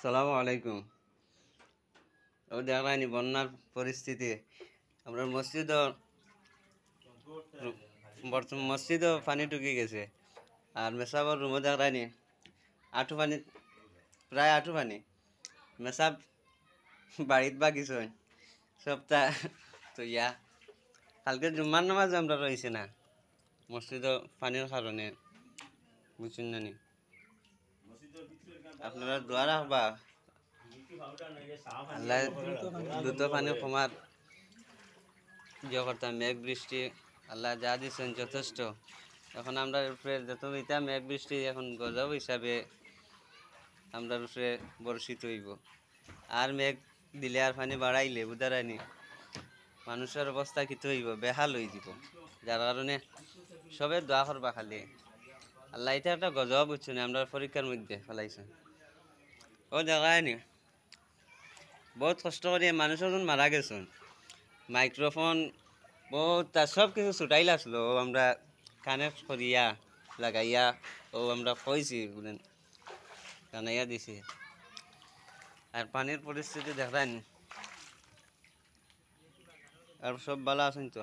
আসসালামু আলাইকুম। ও দেখলানি বন্যার পরিস্থিতি আমরা মসজিদও পানি ঢুকে গেছে। আর মেসাবর রুমও দেখলানি আঁঠু পানি, প্রায় আঁঠু পানি। মেসাব বাড়িত বাগিছ সপ্তাহ তো কালকে জুম্মার নামাজ আমরা রয়েছে না মসজিদও পানির কারণে, বুঝছেন না নি? আপনারা দোয়া রাখবা আল্লাহ দ্রুত পানি কমার করতাম। মেঘ বৃষ্টি আল্লাহ যা দিচ্ছেন যথেষ্ট। এখন আমরা উপরে যত ইটা মেঘ বৃষ্টি এখন গজব হিসাবে আমরা উপরে বর্ষিত হইব। আর মেঘ দিলে আর পানি বাড়াইলে বুধারানি মানুষের অবস্থা কিতো হইব, বেহাল হয়ে যাব। যার কারণে সবে দোয়া করবা খালি আল্লাহ। এটা একটা গজব বুঝছো না, আমরা পরীক্ষার মধ্যে ফেলাইছে। ও দেখায়নি বহুত কষ্ট করি মানুষ এখন মারা গেছেন। মাইক্রোফোন বহুত তার সব কিছু ছুটাইল আসলো, ও আমরা কানেক্ট করিয়া লাগাইয়া ও আমরা কইছি বলেন জানাইয়া দিছি। আর পানির পরিস্থিতি দেখলেন, আর সব ভালো আছেন তো?